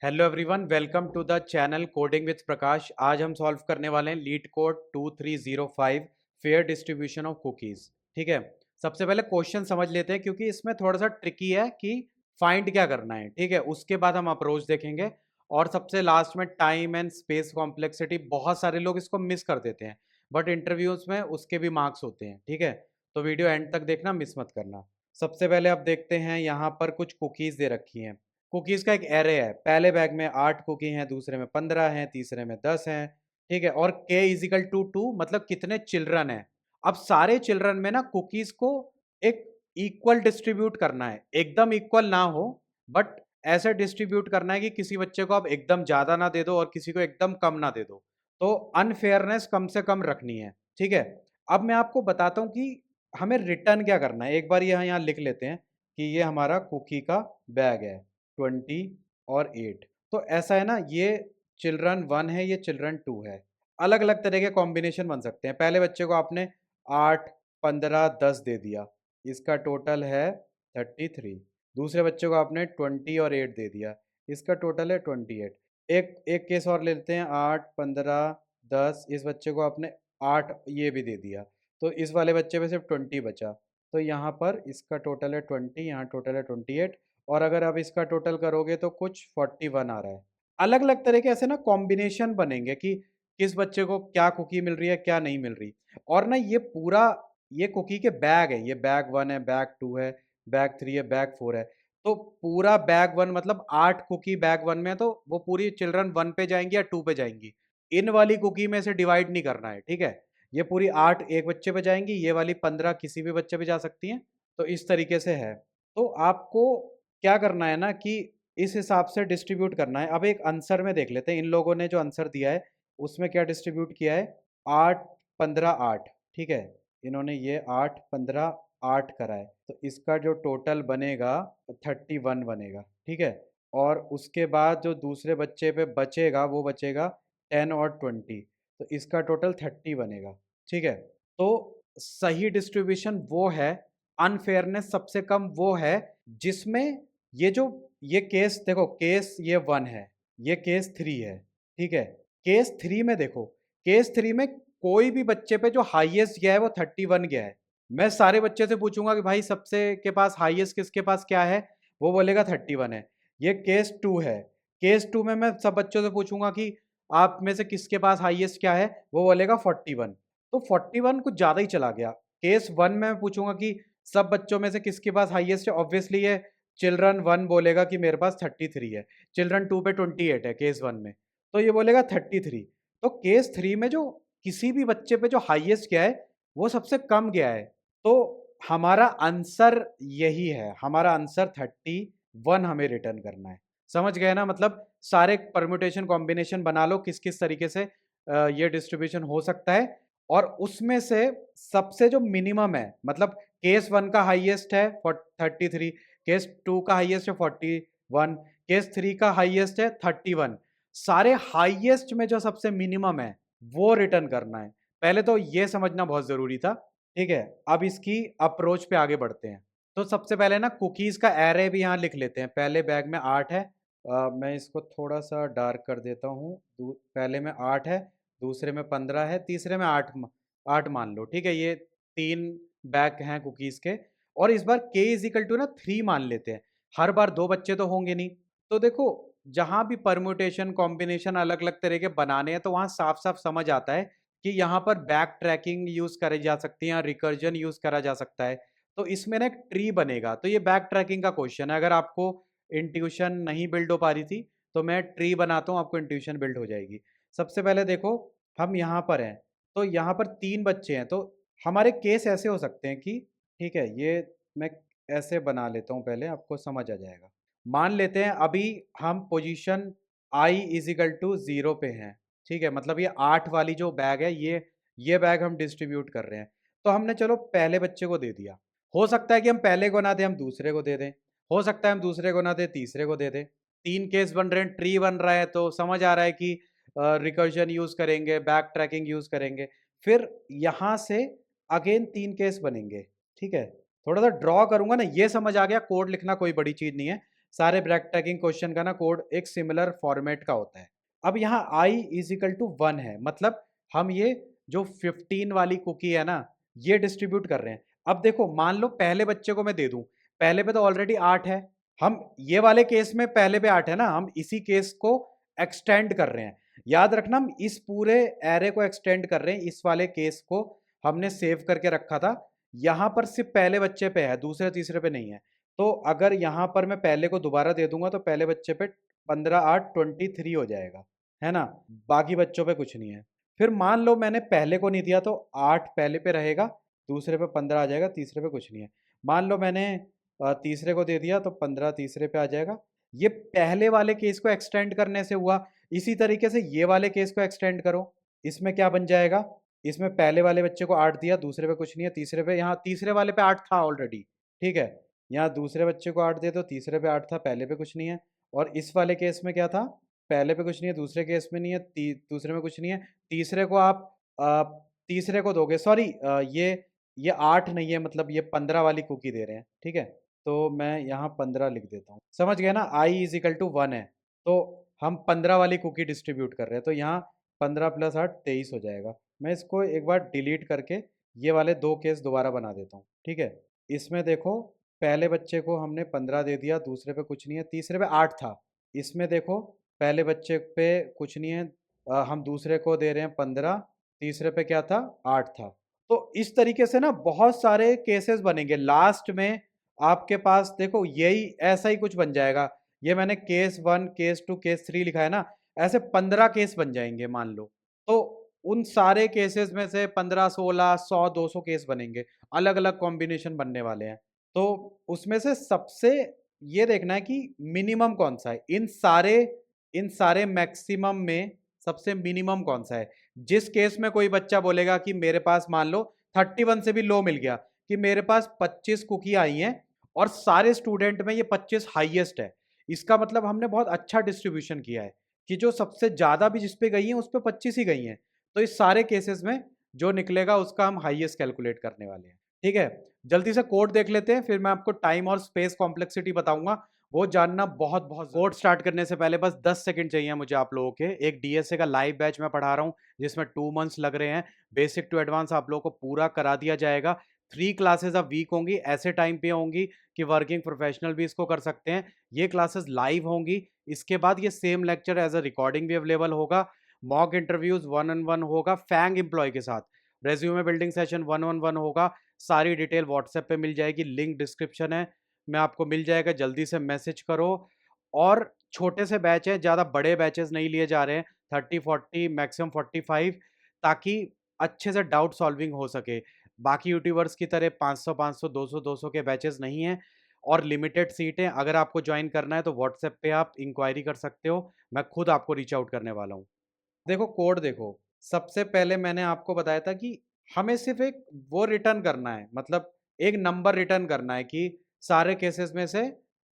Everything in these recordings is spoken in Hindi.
Hello everyone, welcome to the channel coding with Prakash. आज हम सॉल्व करने वाले हैं LeetCode 2305 fair distribution of cookies. ठीक है, सबसे पहले क्वेश्चन समझ लेते हैं क्योंकि इसमें थोड़ा सा ट्रिकी है कि फाइंड क्या करना है। ठीक है, उसके बाद हम अप्रोच देखेंगे और सबसे लास्ट में टाइम एंड स्पेस कॉम्प्लेक्सिटी। बहुत सारे लोग इसको मिस कर देते हैं बट इंटरव्यूज में उसके भी मार्क्स होते हैं। ठीक है, तो वीडियो एंड तक देखना, मिस मत करना। सबसे पहले आप देखते हैं, यहाँ पर कुछ कुकीज दे रखी हैं। कुकीज का एक एरे है। पहले बैग में 8 कुकी हैं, दूसरे में 15 हैं, तीसरे में 10 हैं। ठीक है, और k इजिकल टू 2 मतलब कितने चिल्ड्रन हैं। अब सारे चिल्ड्रन में ना कुकीज को एक इक्वल डिस्ट्रीब्यूट करना है, एकदम इक्वल ना हो बट ऐसे डिस्ट्रीब्यूट करना है कि किसी बच्चे को आप एकदम ज्यादा ना दे दो और किसी को एकदम कम ना दे दो। तो अनफेयरनेस कम से कम रखनी है। ठीक है, अब मैं आपको बताता हूँ कि हमें रिटर्न क्या करना है। एक बार यहाँ लिख लेते हैं कि ये हमारा कुकी का बैग है 20 और 8। तो ऐसा है ना, ये चिल्ड्रन 1 है, ये चिल्ड्रन 2 है। अलग अलग तरह के कॉम्बिनेशन बन सकते हैं। पहले बच्चे को आपने 8, 15, 10 दे दिया, इसका टोटल है 33। दूसरे बच्चे को आपने 20 और 8 दे दिया, इसका टोटल है 28। एक एक केस और लेते हैं, 8, 15, 10। इस बच्चे को आपने 8 ये भी दे दिया, तो इस वाले बच्चे पे सिर्फ 20 बचा। तो यहाँ पर इसका टोटल है 20, यहाँ टोटल है 28। और अगर आप इसका टोटल करोगे तो कुछ 41 आ रहा है। अलग अलग तरह के ऐसे ना कॉम्बिनेशन बनेंगे कि किस बच्चे को क्या कुकी मिल रही है, क्या नहीं मिल रही। और ना ये पूरा, ये कुकी के बैग है। ये बैग 1 है, बैग 2 है, बैग 3 है, बैग 4 है। तो पूरा बैग 1 मतलब 8 कुकी बैग 1 में है, तो वो पूरी चिल्ड्रन 1 पे जाएंगी या 2 पे जाएंगी। इन वाली कुकी में से डिवाइड नहीं करना है। ठीक है, ये पूरी 8 एक बच्चे पे जाएंगी, ये वाली 15 किसी भी बच्चे पे जा सकती हैं। तो इस तरीके से है। तो आपको क्या करना है ना कि इस हिसाब से डिस्ट्रीब्यूट करना है। अब एक आंसर में देख लेते हैं, इन लोगों ने जो आंसर दिया है उसमें क्या डिस्ट्रीब्यूट किया है। 8, 15, 8। ठीक है, इन्होंने ये 8, 15, 8 करा है, तो इसका जो टोटल बनेगा 31 बनेगा। ठीक है, और उसके बाद जो दूसरे बच्चे पे बचेगा वो बचेगा 10 और 20, तो इसका टोटल 30 बनेगा। ठीक है, तो सही डिस्ट्रीब्यूशन वो है, अनफेयरनेस सबसे कम वो है जिसमें ये जो, ये केस देखो, केस ये 1 है, ये केस 3 है। ठीक है, केस 3 में देखो, केस 3 में कोई भी बच्चे पे जो हाईएस्ट गया है वो 31 गया है। मैं सारे बच्चे से पूछूंगा कि भाई सबसे के पास हाईएस्ट किसके पास क्या है, वो बोलेगा 31 है। ये केस 2 है। केस 2 में मैं सब बच्चों से पूछूंगा कि आप में से किसके पास हाईएस्ट क्या है, वो बोलेगा 41। तो 41 कुछ ज्यादा ही चला गया। केस 1 में मैं पूछूंगा कि सब बच्चों में से किसके पास हाईएस्ट है, ऑब्वियसली ये चिल्ड्रन 1 बोलेगा कि मेरे पास 33 है। चिल्ड्रन 2 पे 28 है केस 1 में, तो ये बोलेगा 33। तो केस 3 में जो किसी भी बच्चे पे जो हाईएस्ट गया है वो सबसे कम गया है। तो हमारा आंसर यही है, हमारा आंसर 31 हमें रिटर्न करना है। समझ गए ना, मतलब सारे परम्यूटेशन कॉम्बिनेशन बना लो किस किस तरीके से ये डिस्ट्रीब्यूशन हो सकता है। और उसमें से सबसे जो मिनिमम है, मतलब केस 1 का हाईएस्ट है 33, केस 2 का हाईएस्ट है 41, केस 3 का हाईएस्ट है 31। सारे हाईएस्ट में जो सबसे मिनिमम है वो रिटर्न करना है। पहले तो ये समझना बहुत जरूरी था। ठीक है, अब इसकी अप्रोच पे आगे बढ़ते हैं। तो सबसे पहले ना कुकीज का एरे भी यहाँ लिख लेते हैं। पहले बैग में 8 है, मैं इसको थोड़ा सा डार्क कर देता हूँ। पहले में 8 है, दूसरे में 15 है, तीसरे में 8 मान लो। ठीक है, ये 3 बैग हैं कुकीज के। और इस बार k इजिकल टू ना 3 मान लेते हैं। हर बार 2 बच्चे तो होंगे नहीं। तो देखो, जहां भी परम्यूटेशन कॉम्बिनेशन अलग अलग तरह के बनाने हैं तो वहां साफ साफ समझ आता है कि यहाँ पर बैक ट्रैकिंग यूज करी जा सकती है, रिकर्जन यूज करा जा सकता है। तो इसमें ना एक ट्री बनेगा। तो ये बैक ट्रैकिंग का क्वेश्चन है। अगर आपको इंट्यूशन नहीं बिल्ड हो पा रही थी तो मैं ट्री बनाता हूँ, आपको इंट्यूशन बिल्ड हो जाएगी। सबसे पहले देखो, हम यहाँ पर हैं, तो यहाँ पर 3 बच्चे हैं। तो हमारे केस ऐसे हो सकते हैं कि, ठीक है, ये मैं ऐसे बना लेता हूँ, पहले आपको समझ आ जाएगा। मान लेते हैं अभी हम पोजीशन i इजिकल टू 0 पे हैं। ठीक है, मतलब ये 8 वाली जो बैग है, ये बैग हम डिस्ट्रीब्यूट कर रहे हैं। तो हमने चलो पहले बच्चे को दे दिया। हो सकता है कि हम पहले को ना दें, हम दूसरे को दे दें। हो सकता है हम दूसरे को ना दें, तीसरे को दे दें। 3 केस बन रहे हैं, ट्री बन रहा है, तो समझ आ रहा है कि रिकर्जन यूज करेंगे, बैक ट्रैकिंग यूज करेंगे। फिर यहाँ से अगेन 3 केस बनेंगे। ठीक है, थोड़ा सा ड्रॉ करूंगा ना, ये समझ आ गया, कोड लिखना कोई बड़ी चीज नहीं है। सारे ब्रैक टैगिंग क्वेश्चन का ना कोड एक सिमिलर फॉर्मेट का होता है। अब यहाँ i इज इक्वल टू 1 है, मतलब हम ये जो 15 वाली कुकी है ना, ये डिस्ट्रीब्यूट कर रहे हैं। अब देखो, मान लो पहले बच्चे को मैं दे दूं, पहले पे तो ऑलरेडी 8 है, हम ये वाले केस में पहले पे 8 है ना, हम इसी केस को एक्सटेंड कर रहे हैं। याद रखना, हम इस पूरे एरे को एक्सटेंड कर रहे हैं, इस वाले केस को हमने सेव करके रखा था, यहां पर सिर्फ पहले बच्चे पे है, दूसरे तीसरे पे नहीं है। तो अगर यहां पर मैं पहले को दोबारा दे दूंगा तो पहले बच्चे पे 15 8 23 हो जाएगा, है ना, बाकी बच्चों पे कुछ नहीं है। फिर मान लो मैंने पहले को नहीं दिया तो 8 पहले पे रहेगा, दूसरे पे 15 आ जाएगा, तीसरे पे कुछ नहीं है। मान लो मैंने तीसरे को दे दिया तो 15 तीसरे पे आ जाएगा। ये पहले वाले केस को एक्सटेंड करने से हुआ। इसी तरीके से ये वाले केस को एक्सटेंड करो, इसमें क्या बन जाएगा, इसमें पहले वाले बच्चे को 8 दिया, दूसरे पे कुछ नहीं है, तीसरे पे, यहाँ तीसरे वाले पे 8 था ऑलरेडी, ठीक है, यहाँ दूसरे बच्चे को 8 दिया तो तीसरे पे 8 था, पहले पे कुछ नहीं है। और इस वाले केस में क्या था, पहले पे कुछ नहीं है, दूसरे केस में नहीं है, दूसरे में कुछ नहीं है, तीसरे को आप अ, तीसरे को दोगे, सॉरी, ये 8 नहीं है, मतलब ये 15 वाली कुकी दे रहे हैं, ठीक है। तो मैं यहाँ 15 लिख देता हूँ, समझ गए ना, i इज इक्वल टू 1 है, तो हम 15 वाली कुकी डिस्ट्रीब्यूट कर रहे हैं, तो यहाँ 15 प्लस 8 23 हो जाएगा। मैं इसको एक बार डिलीट करके ये वाले दो केस दोबारा बना देता हूँ, ठीक है। इसमें देखो, पहले बच्चे को हमने 15 दे दिया, दूसरे पे कुछ नहीं है, तीसरे पे 8 था। इसमें देखो, पहले बच्चे पे कुछ नहीं है, हम दूसरे को दे रहे हैं 15, तीसरे पे क्या था, 8 था। तो इस तरीके से ना बहुत सारे केसेस बनेंगे, लास्ट में आपके पास देखो यही ऐसा ही कुछ बन जाएगा। ये मैंने केस 1 केस 2 केस 3 लिखा है ना, ऐसे 15 केस बन जाएंगे मान लो। तो उन सारे केसेस में से 15 16 100 200 केस बनेंगे, अलग अलग कॉम्बिनेशन बनने वाले हैं। तो उसमें से सबसे ये देखना है कि मिनिमम कौन सा है, इन सारे मैक्सिमम में सबसे मिनिमम कौन सा है। जिस केस में कोई बच्चा बोलेगा कि मेरे पास मान लो 31 से भी लो मिल गया, कि मेरे पास 25 कुकी आई हैं और सारे स्टूडेंट में ये 25 हाईएस्ट है, इसका मतलब हमने बहुत अच्छा डिस्ट्रीब्यूशन किया है, कि जो सबसे ज्यादा भी जिस पे गई है उस पे 25 ही गई हैं। तो इस सारे केसेस में जो निकलेगा उसका हम हाईएस्ट कैलकुलेट करने वाले हैं, ठीक है। जल्दी से कोड देख लेते हैं, फिर मैं आपको टाइम और स्पेस कॉम्प्लेक्सिटी बताऊंगा, वो जानना बहुत बहुत। कोड स्टार्ट करने से पहले बस 10 सेकंड चाहिए मुझे आप लोगों के। एक डीएसए का लाइव बैच मैं पढ़ा रहा हूँ, जिसमें 2 मंथ्स लग रहे हैं, बेसिक टू एडवांस आप लोगों को पूरा करा दिया जाएगा। 3 क्लासेस अब वीक होंगी, ऐसे टाइम पे होंगी कि वर्किंग प्रोफेशनल भी इसको कर सकते हैं। ये क्लासेस लाइव होंगी, इसके बाद ये same lecture as a recording भी अवेलेबल होगा। मॉक इंटरव्यूज 1-on-1 होगा फैंग एम्प्लॉय के साथ, रेज्यूमे बिल्डिंग सेशन 1-on-1 होगा। सारी डिटेल व्हाट्सएप पे मिल जाएगी, लिंक डिस्क्रिप्शन है में आपको मिल जाएगा, जल्दी से मैसेज करो। और छोटे से बैच हैं, ज़्यादा बड़े बैचेस नहीं लिए जा रहे हैं, 30-40 मैक्सिमम 45, ताकि अच्छे से डाउट सॉल्विंग हो सके। बाकी यूट्यूबर्स की तरह 500-500 200-200 के बैचेस नहीं हैं, और लिमिटेड सीटें। अगर आपको ज्वाइन करना है तो व्हाट्सएप पे आप इंक्वायरी कर सकते हो, मैं खुद आपको रीच आउट करने वाला हूँ। देखो कोड देखो, सबसे पहले मैंने आपको बताया था कि हमें सिर्फ एक वो रिटर्न करना है, मतलब एक नंबर रिटर्न करना है कि सारे केसेस में से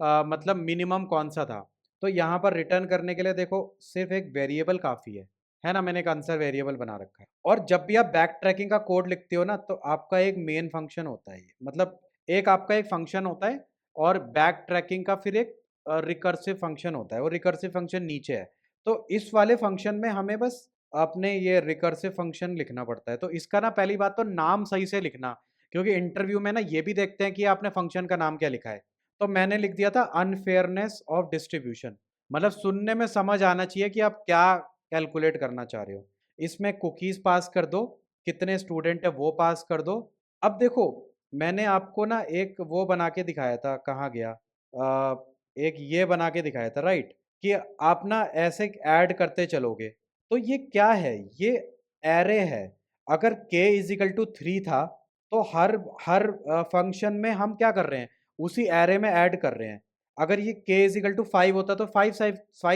मतलब मिनिमम कौन सा था। तो यहाँ पर रिटर्न करने के लिए देखो सिर्फ एक वेरिएबल काफ़ी है ना, मैंने एक आंसर वेरिएबल बना रखा है। और जब भी आप बैक ट्रैकिंग का कोड लिखते हो ना, तो आपका एक मेन फंक्शन होता है ये, मतलब एक आपका एक फंक्शन होता है, और बैक ट्रैकिंग का फिर एक रिकर्सिव फंक्शन होता है, वो रिकर्सिव फंक्शन नीचे है। तो इस वाले फंक्शन में हमें बस अपने ये रिकर्सिव फंक्शन लिखना पड़ता है। तो इसका ना पहली बात तो नाम सही से लिखना, क्योंकि इंटरव्यू में ना ये भी देखते हैं कि आपने फंक्शन का नाम क्या लिखा है। तो मैंने लिख दिया था अनफेयरनेस ऑफ डिस्ट्रीब्यूशन, मतलब सुनने में समझ आना चाहिए कि आप क्या कैलकुलेट करना चाह रहे हो। इसमें कुकीज पास कर दो, कितने स्टूडेंट है वो पास कर दो। अब देखो, मैंने आपको ना एक वो बना के दिखाया था, कहाँ गया, एक ये बना के दिखाया था, राइट, कि आप ना ऐसे ऐड करते चलोगे। तो ये क्या है, ये एरे है। अगर k इज इक्वल टू 3 था, तो हर हर फंक्शन में हम क्या कर रहे हैं, उसी एरे में ऐड कर रहे हैं। अगर ये k इज इक्वल टू 5 होता तो 5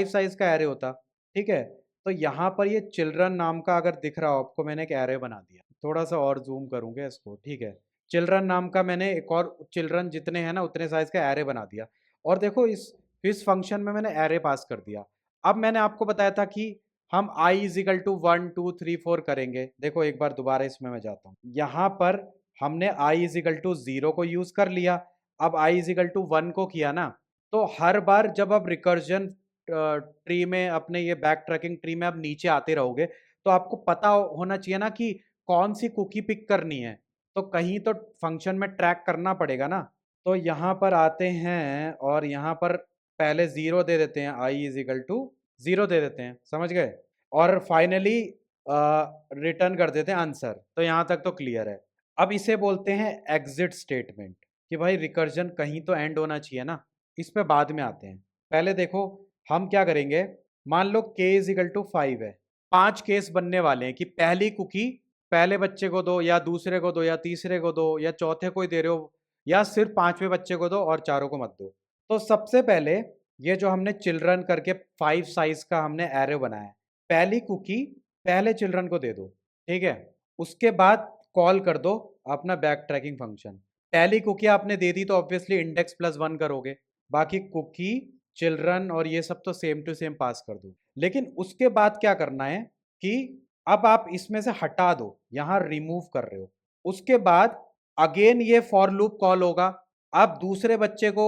साइज का एरे होता, ठीक है। तो यहाँ पर ये चिल्ड्रन नाम का अगर दिख रहा हो आपको, मैंने एक एरे बना दिया, थोड़ा सा और जूम करूंगा इसको, ठीक है। चिल्ड्रन नाम का मैंने एक और चिल्ड्रन जितने हैं ना उतने साइज का एरे बना दिया। और देखो इस फंक्शन में मैंने एरे पास कर दिया। अब मैंने आपको बताया था कि हम i इज इक्वल टू 1 2 3 4 करेंगे। देखो एक बार दोबारा इसमें मैं जाता हूँ, यहाँ पर हमने i इज इक्वल टू 0 को यूज कर लिया। अब i इज इक्वल टू 1 को किया ना, तो हर बार जब आप रिकर्जन ट्री में अपने ये बैक ट्रैकिंग ट्री में आप नीचे आते रहोगे तो आपको पता होना चाहिए ना कि कौन सी कुकी पिक करनी है। तो कहीं तो फंक्शन में ट्रैक करना पड़ेगा ना। तो यहाँ पर आते हैं और यहाँ पर पहले 0 दे देते हैं, i इज इक्वल टू 0 दे देते हैं, समझ गए। और फाइनली रिटर्न कर देते हैं आंसर। तो यहाँ तक तो क्लियर है। अब इसे बोलते हैं एग्जिट स्टेटमेंट, कि भाई रिकर्जन कहीं तो एंड होना चाहिए ना। इस पे बाद में आते हैं। पहले देखो हम क्या करेंगे। मान लो k इज इक्वल टू 5 है। 5 केस बनने वाले हैं कि पहली कुकी पहले बच्चे को दो, या दूसरे को दो, या तीसरे को दो, या चौथे को ही दे रहे हो, या सिर्फ 5वें बच्चे को दो और चारों को मत दो। तो सबसे पहले ये जो हमने चिल्ड्रन करके 5 साइज का हमने एरे बनाया है, पहली कुकी पहले चिल्ड्रन को दे दो, ठीक है। उसके बाद कॉल कर दो अपना बैक ट्रैकिंग फंक्शन। पहली कुकी आपने दे दी तो ऑब्वियसली इंडेक्स प्लस 1 करोगे, बाकी कुकी चिल्ड्रन और ये सब तो सेम टू सेम पास कर दो। लेकिन उसके बाद क्या करना है कि अब आप इसमें से हटा दो, यहां रिमूव कर रहे हो। उसके बाद अगेन ये फॉर लूप कॉल होगा। आप दूसरे बच्चे को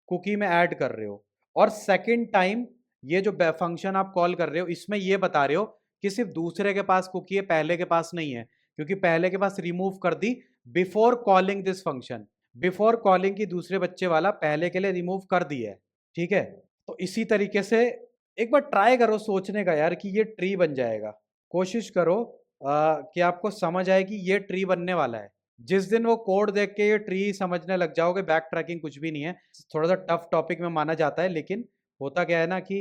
कुकी में ऐड कर रहे हो, और सेकंड टाइम ये जो फंक्शन आप कॉल कर रहे हो इसमें ये बता रहे हो कि सिर्फ दूसरे के पास कुकी है, पहले के पास नहीं है, क्योंकि पहले के पास रिमूव कर दी before calling this function. Before calling की दूसरे बच्चे वाला पहले के लिए रिमूव कर दी है, ठीक है। तो इसी तरीके से एक बार ट्राई करो सोचने का यार कि ये ट्री बन जाएगा। कोशिश करो कि आपको समझ आए कि ये ट्री बनने वाला है। जिस दिन वो कोड देख के ये ट्री समझने लग जाओगे, बैक ट्रैकिंग कुछ भी नहीं है। थोड़ा सा टफ टॉपिक में माना जाता है, लेकिन होता क्या है ना कि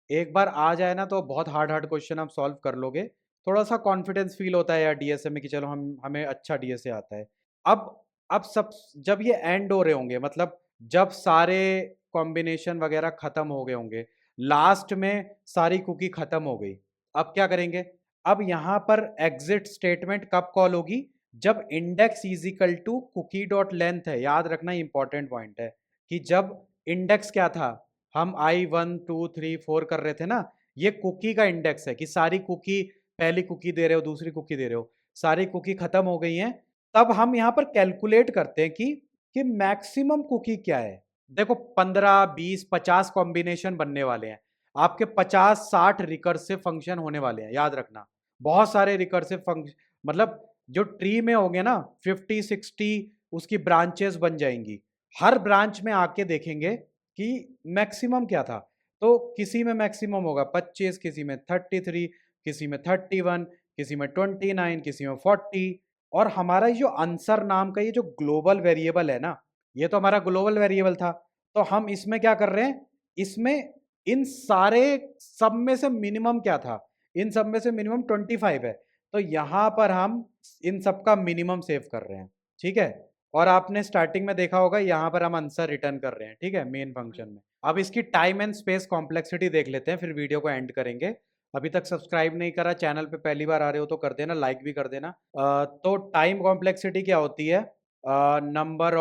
एक बार आ जाए ना तो बहुत हार्ड हार्ड क्वेश्चन आप सॉल्व कर लोगे। थोड़ा सा कॉन्फिडेंस फील होता है यार डीएसए में कि चलो हमें अच्छा डीएसए आता है। अब अब सब जब ये एंड हो रहे होंगे, मतलब जब सारे कॉम्बिनेशन वगैरह खत्म हो गए होंगे, लास्ट में सारी कुकी खत्म हो गई, अब क्या करेंगे। अब यहां पर एग्जिट स्टेटमेंट कब कॉल होगी, जब index is equal to cookie dot length है। याद रखना इंपॉर्टेंट पॉइंट है कि जब इंडेक्स क्या था, हम i 1 2 3 4 कर रहे थे ना, ये कुकी का इंडेक्स है कि सारी कुकी, पहली कुकी दे रहे हो, दूसरी कुकी दे रहे हो, सारी कुकी खत्म हो गई हैं। तब हम यहाँ पर कैलकुलेट करते हैं कि मैक्सिमम कुकी क्या है। देखो 15 20 50 कॉम्बिनेशन बनने वाले हैं आपके, 50 60 रिकर्सिव फंक्शन होने वाले हैं, याद रखना। बहुत सारे रिकर्सिव फंक्शन, मतलब जो ट्री में होंगे ना 50 60 उसकी ब्रांचेस बन जाएंगी। हर ब्रांच में आके देखेंगे कि मैक्सिमम क्या था। तो किसी में मैक्सिमम होगा 25, किसी में 33, किसी में 31, किसी में 29, किसी में 40। और हमारा ये जो आंसर नाम का ये जो ग्लोबल वेरिएबल है ना, ये तो हमारा ग्लोबल वेरिएबल था। तो हम इसमें क्या कर रहे हैं, इसमें इन सारे सब में से मिनिमम क्या था, इन सब में से मिनिमम 25 है। तो यहां पर हम इन सब का मिनिमम सेव कर रहे हैं, ठीक है। और आपने स्टार्टिंग में देखा होगा यहाँ पर हम आंसर रिटर्न कर रहे हैं, ठीक है, मेन फंक्शन में। अब इसकी टाइम एंड स्पेस कॉम्प्लेक्सिटी देख लेते हैं, फिर वीडियो को एंड करेंगे। अभी तक सब्सक्राइब नहीं करा, चैनल पे पहली बार आ रहे हो तो कर देना, लाइक भी कर देना। तो टाइम कॉम्प्लेक्सिटी क्या होती है, number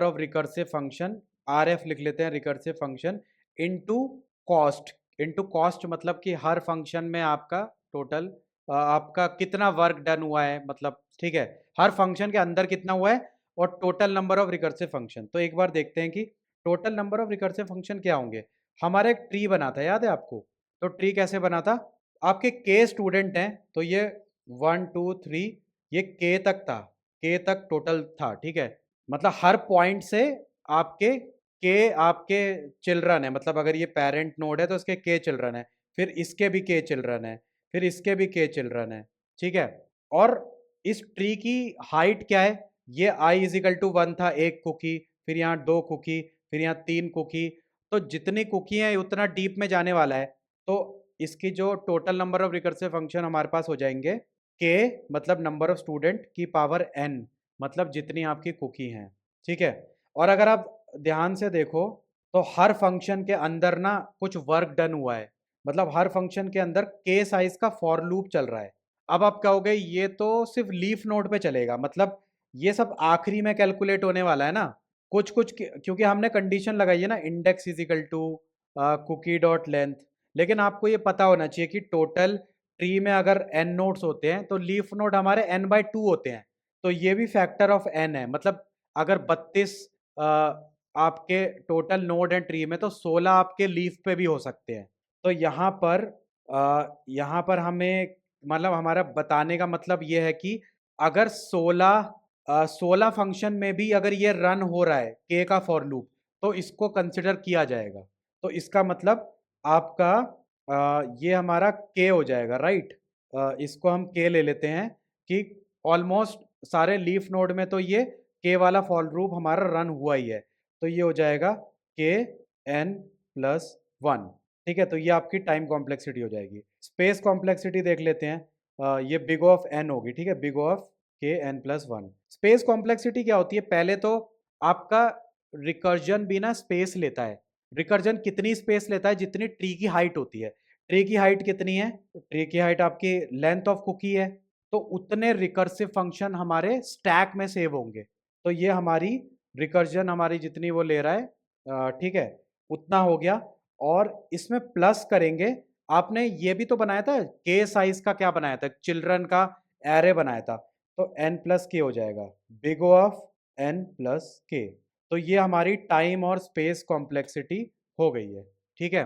of recursive function, R F लिख लेते हैं, recursive function into cost. Into cost मतलब कि हर फंक्शन में आपका टोटल आपका कितना वर्क डन हुआ है, मतलब ठीक है, हर फंक्शन के अंदर कितना हुआ है, और total number of recursive function. तो एक बार देखते हैं कि total number of recursive function क्या होंगे। हमारा एक ट्री बना था, याद है आपको। तो ट्री कैसे बना था, आपके के स्टूडेंट हैं तो ये 1 2 3 ये के तक था, के तक टोटल था, ठीक है। मतलब हर पॉइंट से आपके चिल्ड्रन है, मतलब अगर ये पेरेंट नोड है तो इसके के चिल्ड्रन है, फिर इसके भी के चिल्ड्रन है, फिर इसके भी के चिल्ड्रन है, ठीक है। और इस ट्री की हाइट क्या है, ये i इज इक्वल टू 1 था, एक कुकी, फिर यहाँ 2 कुकी, फिर यहाँ 3 कुकी। तो जितनी कुकी है उतना डीप में जाने वाला है। तो इसकी जो total number of recursive function हमारे पास हो जाएंगे के, मतलब नंबर ऑफ स्टूडेंट की पावर n, मतलब जितनी आपकी कुकी हैं, ठीक है। और अगर आप ध्यान से देखो तो हर फंक्शन के अंदर ना कुछ वर्क डन हुआ है, मतलब हर फंक्शन के अंदर के साइज का फॉर लूप चल रहा है। अब आप कहोगे ये तो सिर्फ लीफ नोड पे चलेगा, मतलब ये सब आखिरी में कैलकुलेट होने वाला है ना, कुछ कुछ क्योंकि हमने कंडीशन लगाई है ना, index is equal to cookie dot length. लेकिन आपको ये पता होना चाहिए कि टोटल ट्री में अगर n नोड्स होते हैं तो लीफ नोड हमारे n/2 होते हैं। तो ये भी फैक्टर ऑफ n है, मतलब अगर 32 आपके टोटल नोड एंड ट्री में, तो 16 आपके लीफ पे भी हो सकते हैं। तो यहाँ पर हमें मतलब हमारा बताने का मतलब ये है कि अगर 16 फंक्शन में भी अगर ये रन हो रहा है के का फॉर लूप, तो इसको कंसिडर किया जाएगा। तो इसका मतलब आपका ये हमारा के हो जाएगा, राइट। इसको हम के ले लेते हैं कि ऑलमोस्ट सारे लीफ नोड में तो ये के वाला फॉर लूप हमारा रन हुआ ही है। तो ये हो जाएगा के एन प्लस वन। ठीक है, तो ये आपकी टाइम कॉम्प्लेक्सिटी हो जाएगी। स्पेस कॉम्प्लेक्सिटी देख लेते हैं। ये बिग ऑफ एन होगी, ठीक है, बिग ऑफ के N plus one. Space complexity क्या होती है? पहले तो आपका रिकर्जन भी ना स्पेस लेता है। रिकर्जन कितनी स्पेस लेता है? जितनी ट्री की हाइट होती है। ट्री की हाइट कितनी है? ट्री की हाइट आपकी लेंथ ऑफ कुकी है, तो उतने रिकर्सिव फंक्शन हमारे स्टैक में सेव होंगे। तो ये हमारी रिकर्जन हमारी जितनी वो ले रहा है, ठीक है, उतना हो गया। और इसमें प्लस करेंगे, आपने ये भी तो बनाया था, के साइज का क्या बनाया था, चिल्ड्रन का एरे बनाया था, तो एन प्लस के हो जाएगा, बिग ऑफ एन प्लस के। तो ये हमारी टाइम और स्पेस कॉम्प्लेक्सिटी हो गई है, ठीक है।